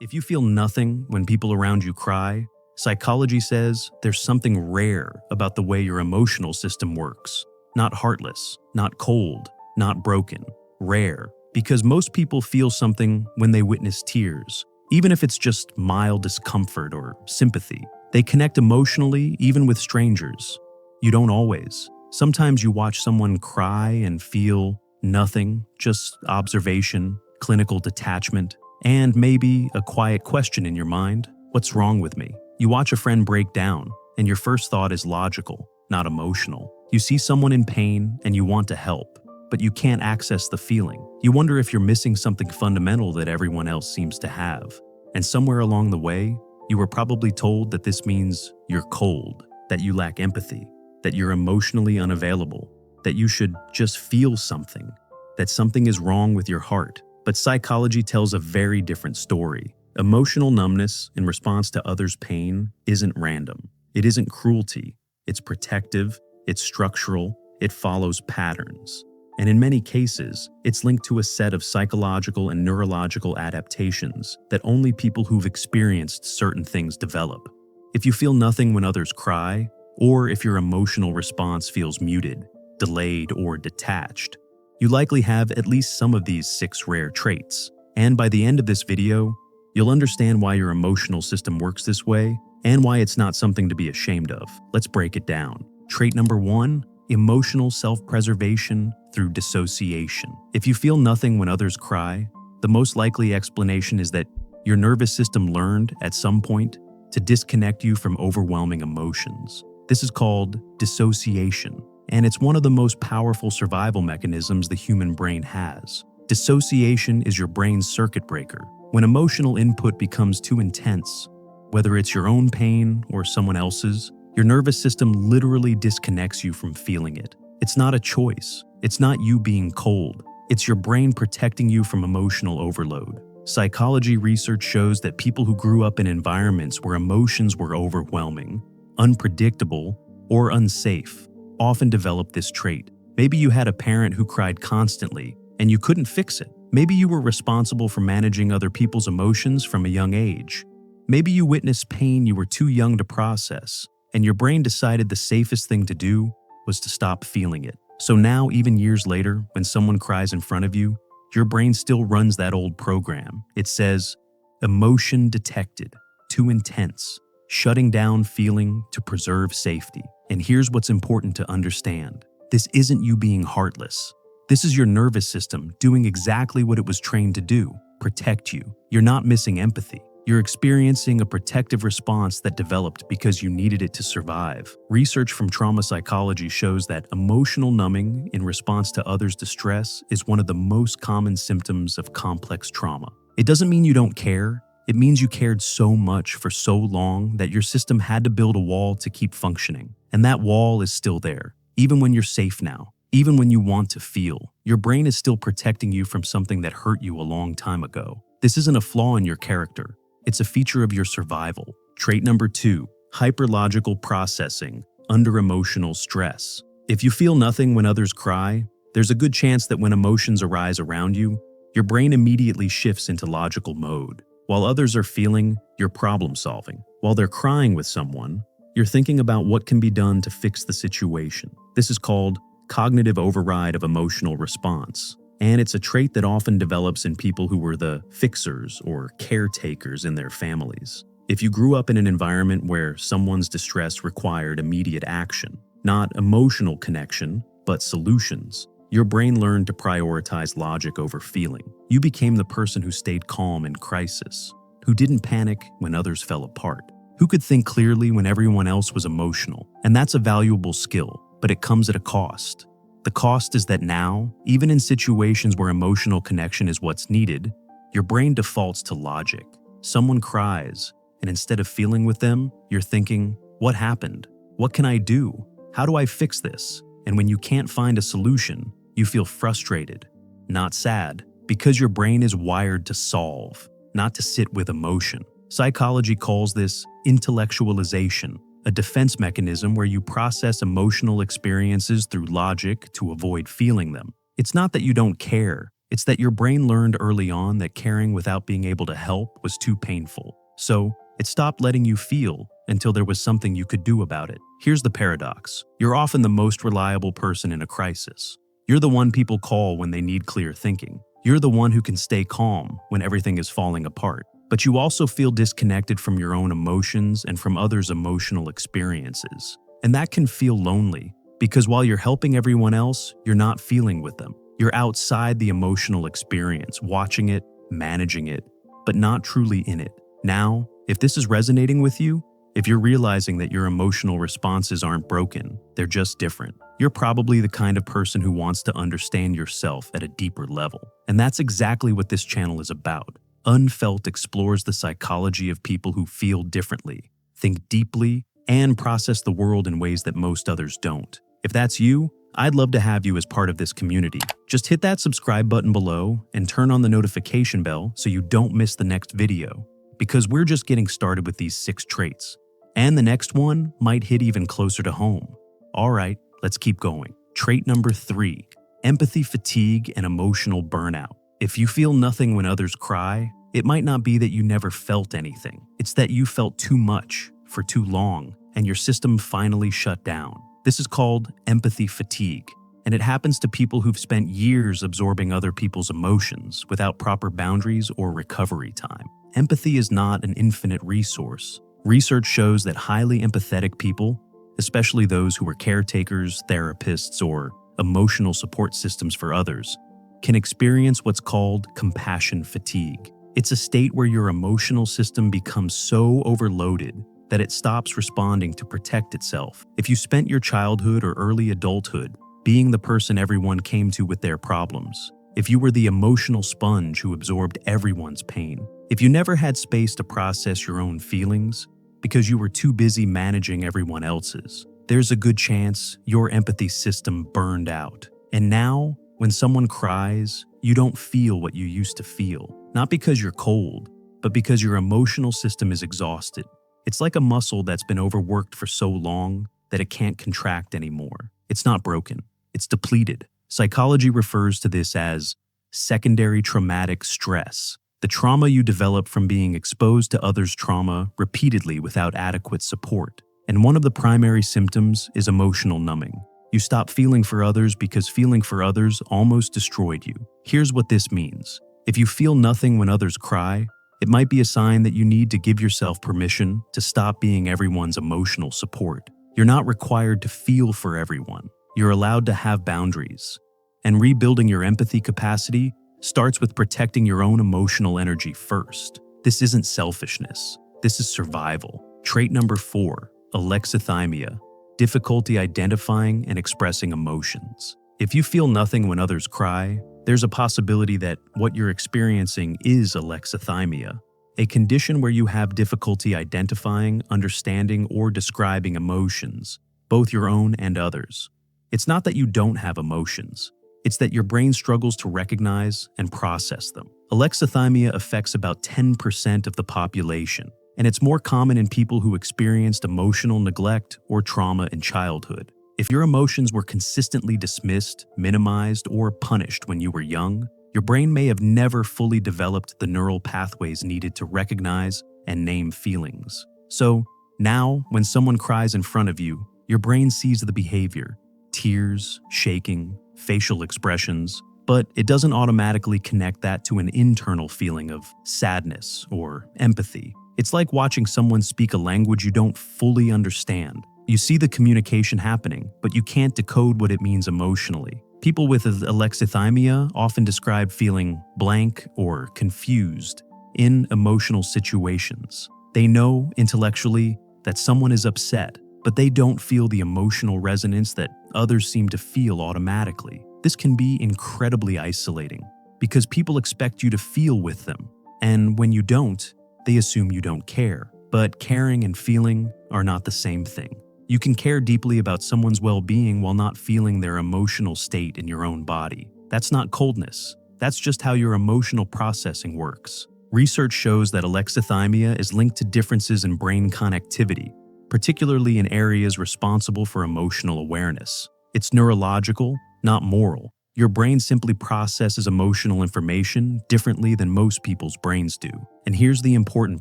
If you feel nothing when people around you cry, psychology says there's something rare about the way your emotional system works. Not heartless, not cold, not broken. Rare, because most people feel something when they witness tears, even if it's just mild discomfort or sympathy. They connect emotionally even with strangers. You don't always. Sometimes you watch someone cry and feel nothing, just observation, clinical detachment, and maybe a quiet question in your mind. What's wrong with me? You watch a friend break down, and your first thought is logical, not emotional. You see someone in pain and you want to help, but you can't access the feeling. You wonder if you're missing something fundamental that everyone else seems to have. And somewhere along the way, you were probably told that this means you're cold, that you lack empathy, that you're emotionally unavailable, that you should just feel something, that something is wrong with your heart. But psychology tells a very different story. Emotional numbness in response to others' pain isn't random. It isn't cruelty. It's protective, it's structural, it follows patterns. And in many cases, it's linked to a set of psychological and neurological adaptations that only people who've experienced certain things develop. If you feel nothing when others cry, or if your emotional response feels muted, delayed, or detached, you likely have at least some of these 6 rare traits. And by the end of this video, you'll understand why your emotional system works this way and why it's not something to be ashamed of. Let's break it down. Trait number 1, emotional self-preservation through dissociation. If you feel nothing when others cry, the most likely explanation is that your nervous system learned at some point to disconnect you from overwhelming emotions. This is called dissociation, and it's one of the most powerful survival mechanisms the human brain has. Dissociation is your brain's circuit breaker. When emotional input becomes too intense, whether it's your own pain or someone else's, your nervous system literally disconnects you from feeling it. It's not a choice. It's not you being cold. It's your brain protecting you from emotional overload. Psychology research shows that people who grew up in environments where emotions were overwhelming, unpredictable, or unsafe often develop this trait. Maybe you had a parent who cried constantly and you couldn't fix it. Maybe you were responsible for managing other people's emotions from a young age. Maybe you witnessed pain you were too young to process, and your brain decided the safest thing to do was to stop feeling it. So now, even years later, when someone cries in front of you, your brain still runs that old program. It says, emotion detected, too intense, shutting down feeling to preserve safety. And here's what's important to understand. This isn't you being heartless. This is your nervous system doing exactly what it was trained to do, protect you. You're not missing empathy. You're experiencing a protective response that developed because you needed it to survive. Research from trauma psychology shows that emotional numbing in response to others' distress is one of the most common symptoms of complex trauma. It doesn't mean you don't care. It means you cared so much for so long that your system had to build a wall to keep functioning. And that wall is still there, even when you're safe now. Even when you want to feel, your brain is still protecting you from something that hurt you a long time ago. This isn't a flaw in your character. It's a feature of your survival. Trait number 2, hyperlogical processing under emotional stress. If you feel nothing when others cry, there's a good chance that when emotions arise around you, your brain immediately shifts into logical mode. While others are feeling, you're problem solving. While they're crying with someone, you're thinking about what can be done to fix the situation. This is called cognitive override of emotional response. And it's a trait that often develops in people who were the fixers or caretakers in their families. If you grew up in an environment where someone's distress required immediate action, not emotional connection, but solutions, your brain learned to prioritize logic over feeling. You became the person who stayed calm in crisis, who didn't panic when others fell apart, who could think clearly when everyone else was emotional. And that's a valuable skill, but it comes at a cost. The cost is that now, even in situations where emotional connection is what's needed, your brain defaults to logic. Someone cries, and instead of feeling with them, you're thinking, what happened? What can I do? How do I fix this? And when you can't find a solution, you feel frustrated, not sad, because your brain is wired to solve, not to sit with emotion. Psychology calls this intellectualization, a defense mechanism where you process emotional experiences through logic to avoid feeling them. It's not that you don't care, It's that your brain learned early on that caring without being able to help was too painful. So, it stopped letting you feel until there was something you could do about it. Here's the paradox. You're often the most reliable person in a crisis. You're the one people call when they need clear thinking. You're the one who can stay calm when everything is falling apart. But you also feel disconnected from your own emotions and from others' emotional experiences. And that can feel lonely, because while you're helping everyone else, you're not feeling with them. You're outside the emotional experience, watching it, managing it, but not truly in it. Now, if this is resonating with you, if you're realizing that your emotional responses aren't broken, they're just different, you're probably the kind of person who wants to understand yourself at a deeper level. And that's exactly what this channel is about. Unfelt explores the psychology of people who feel differently, think deeply, and process the world in ways that most others don't. If that's you, I'd love to have you as part of this community. Just hit that subscribe button below and turn on the notification bell so you don't miss the next video, because we're just getting started with these 6 traits. And the next one might hit even closer to home. All right, let's keep going. Trait number 3, empathy fatigue and emotional burnout. If you feel nothing when others cry, it might not be that you never felt anything. It's that you felt too much for too long and your system finally shut down. This is called empathy fatigue, and it happens to people who've spent years absorbing other people's emotions without proper boundaries or recovery time. Empathy is not an infinite resource. Research shows that highly empathetic people, especially those who are caretakers, therapists, or emotional support systems for others, can experience what's called compassion fatigue. It's a state where your emotional system becomes so overloaded that it stops responding to protect itself. If you spent your childhood or early adulthood being the person everyone came to with their problems, if you were the emotional sponge who absorbed everyone's pain, if you never had space to process your own feelings because you were too busy managing everyone else's, there's a good chance your empathy system burned out. And now, when someone cries, you don't feel what you used to feel. Not because you're cold, but because your emotional system is exhausted. It's like a muscle that's been overworked for so long that it can't contract anymore. It's not broken, it's depleted. Psychology refers to this as secondary traumatic stress, the trauma you develop from being exposed to others' trauma repeatedly without adequate support. And one of the primary symptoms is emotional numbing. You stop feeling for others because feeling for others almost destroyed you. Here's what this means. If you feel nothing when others cry, it might be a sign that you need to give yourself permission to stop being everyone's emotional support. You're not required to feel for everyone. You're allowed to have boundaries. And rebuilding your empathy capacity starts with protecting your own emotional energy first. This isn't selfishness. This is survival. Trait number 4, alexithymia, difficulty identifying and expressing emotions. If you feel nothing when others cry, there's a possibility that what you're experiencing is alexithymia, a condition where you have difficulty identifying, understanding, or describing emotions, both your own and others. It's not that you don't have emotions. It's that your brain struggles to recognize and process them. Alexithymia affects about 10% of the population, and it's more common in people who experienced emotional neglect or trauma in childhood. If your emotions were consistently dismissed, minimized, or punished when you were young, your brain may have never fully developed the neural pathways needed to recognize and name feelings. So, now, when someone cries in front of you, your brain sees the behavior, tears, shaking, facial expressions, but it doesn't automatically connect that to an internal feeling of sadness or empathy. It's like watching someone speak a language you don't fully understand. You see the communication happening, but you can't decode what it means emotionally. People with alexithymia often describe feeling blank or confused in emotional situations. They know intellectually that someone is upset, but they don't feel the emotional resonance that others seem to feel automatically. This can be incredibly isolating because people expect you to feel with them, and when you don't, they assume you don't care. But caring and feeling are not the same thing. You can care deeply about someone's well-being while not feeling their emotional state in your own body. That's not coldness. That's just how your emotional processing works. Research shows that alexithymia is linked to differences in brain connectivity, particularly in areas responsible for emotional awareness. It's neurological, not moral, Your brain simply processes emotional information differently than most people's brains do. And here's the important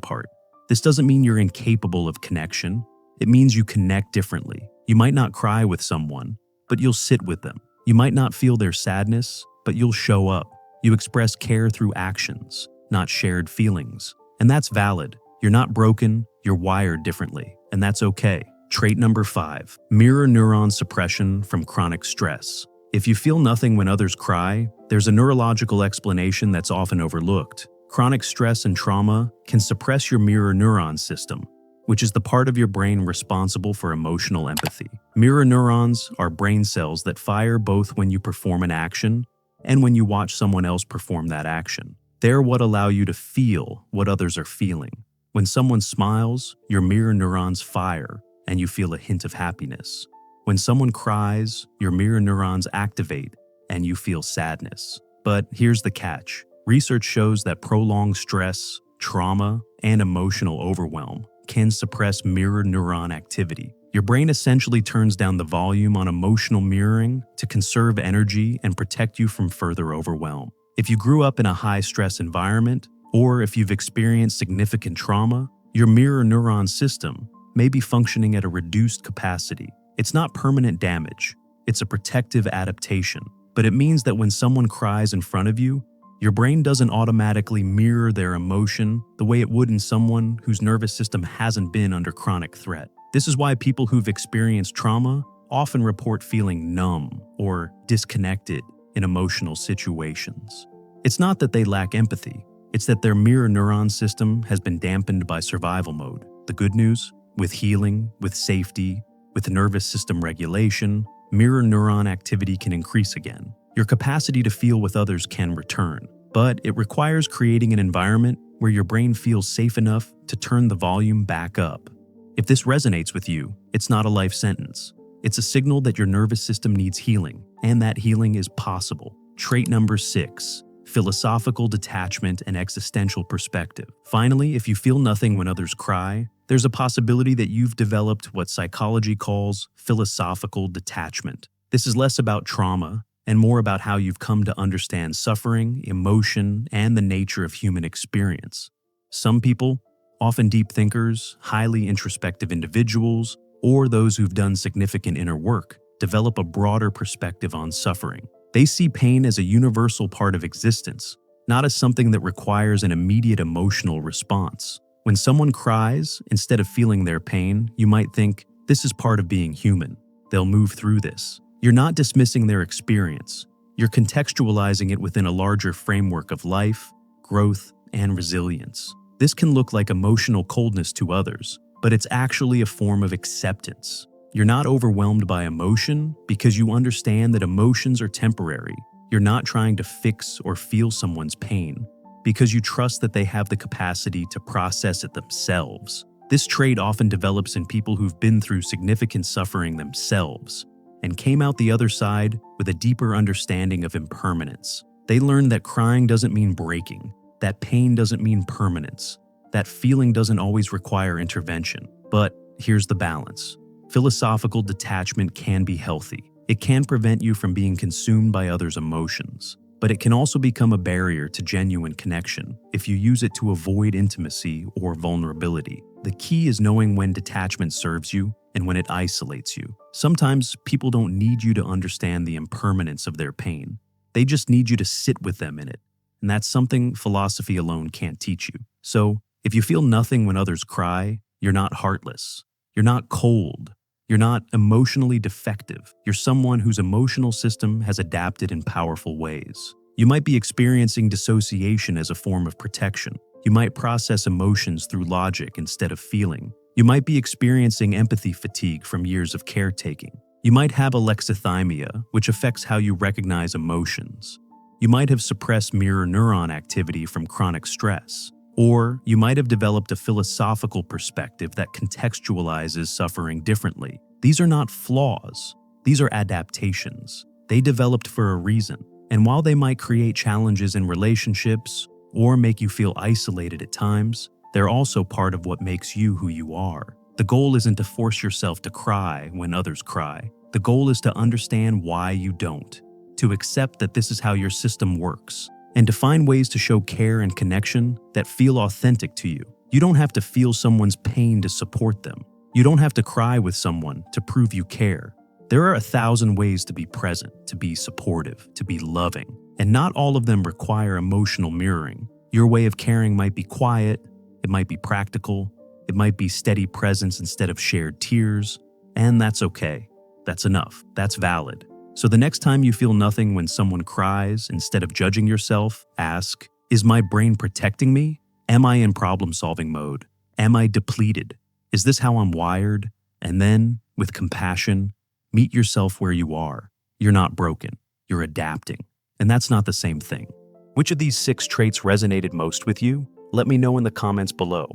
part. This doesn't mean you're incapable of connection. It means you connect differently. You might not cry with someone, but you'll sit with them. You might not feel their sadness, but you'll show up. You express care through actions, not shared feelings. And that's valid. You're not broken, you're wired differently, and that's okay. Trait number 5, mirror neuron suppression from chronic stress. If you feel nothing when others cry, there's a neurological explanation that's often overlooked. Chronic stress and trauma can suppress your mirror neuron system, which is the part of your brain responsible for emotional empathy. Mirror neurons are brain cells that fire both when you perform an action and when you watch someone else perform that action. They're what allow you to feel what others are feeling. When someone smiles, your mirror neurons fire and you feel a hint of happiness. When someone cries, your mirror neurons activate and you feel sadness. But here's the catch. Research shows that prolonged stress, trauma, and emotional overwhelm can suppress mirror neuron activity. Your brain essentially turns down the volume on emotional mirroring to conserve energy and protect you from further overwhelm. If you grew up in a high-stress environment, or if you've experienced significant trauma, your mirror neuron system may be functioning at a reduced capacity. It's not permanent damage, it's a protective adaptation. But it means that when someone cries in front of you, your brain doesn't automatically mirror their emotion the way it would in someone whose nervous system hasn't been under chronic threat. This is why people who've experienced trauma often report feeling numb or disconnected in emotional situations. It's not that they lack empathy, it's that their mirror neuron system has been dampened by survival mode. The good news? With healing, with safety, with nervous system regulation, mirror neuron activity can increase again. Your capacity to feel with others can return, but it requires creating an environment where your brain feels safe enough to turn the volume back up. If this resonates with you, it's not a life sentence. It's a signal that your nervous system needs healing, and that healing is possible. Trait number 6, philosophical detachment and existential perspective. Finally, if you feel nothing when others cry, there's a possibility that you've developed what psychology calls philosophical detachment. This is less about trauma and more about how you've come to understand suffering, emotion, and the nature of human experience. Some people, often deep thinkers, highly introspective individuals, or those who've done significant inner work, develop a broader perspective on suffering. They see pain as a universal part of existence, not as something that requires an immediate emotional response. When someone cries, instead of feeling their pain, you might think, this is part of being human. They'll move through this. You're not dismissing their experience. You're contextualizing it within a larger framework of life, growth, and resilience. This can look like emotional coldness to others, but it's actually a form of acceptance. You're not overwhelmed by emotion because you understand that emotions are temporary. You're not trying to fix or feel someone's pain because you trust that they have the capacity to process it themselves. This trait often develops in people who've been through significant suffering themselves and came out the other side with a deeper understanding of impermanence. They learned that crying doesn't mean breaking, that pain doesn't mean permanence, that feeling doesn't always require intervention. But here's the balance. Philosophical detachment can be healthy. It can prevent you from being consumed by others' emotions, but it can also become a barrier to genuine connection if you use it to avoid intimacy or vulnerability. The key is knowing when detachment serves you and when it isolates you. Sometimes people don't need you to understand the impermanence of their pain. They just need you to sit with them in it, and that's something philosophy alone can't teach you. So, if you feel nothing when others cry, you're not heartless. You're not cold. You're not emotionally defective. You're someone whose emotional system has adapted in powerful ways. You might be experiencing dissociation as a form of protection. You might process emotions through logic instead of feeling. You might be experiencing empathy fatigue from years of caretaking. You might have alexithymia, which affects how you recognize emotions. You might have suppressed mirror neuron activity from chronic stress. Or you might have developed a philosophical perspective that contextualizes suffering differently. These are not flaws. These are adaptations. They developed for a reason. And while they might create challenges in relationships or make you feel isolated at times, they're also part of what makes you who you are. The goal isn't to force yourself to cry when others cry. The goal is to understand why you don't, to accept that this is how your system works, and to find ways to show care and connection that feel authentic to you. You don't have to feel someone's pain to support them. You don't have to cry with someone to prove you care. There are 1,000 ways to be present, to be supportive, to be loving, and not all of them require emotional mirroring. Your way of caring might be quiet, it might be practical, it might be steady presence instead of shared tears, and that's okay. That's enough. That's valid. So the next time you feel nothing when someone cries, instead of judging yourself, ask, is my brain protecting me? Am I in problem-solving mode? Am I depleted? Is this how I'm wired? And then, with compassion, meet yourself where you are. You're not broken. You're adapting. And that's not the same thing. Which of these 6 traits resonated most with you? Let me know in the comments below.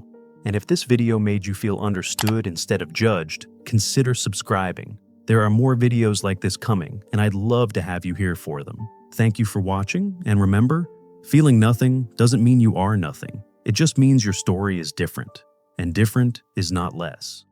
And if this video made you feel understood instead of judged, consider subscribing. There are more videos like this coming, and I'd love to have you here for them. Thank you for watching, and remember, feeling nothing doesn't mean you are nothing. It just means your story is different, and different is not less.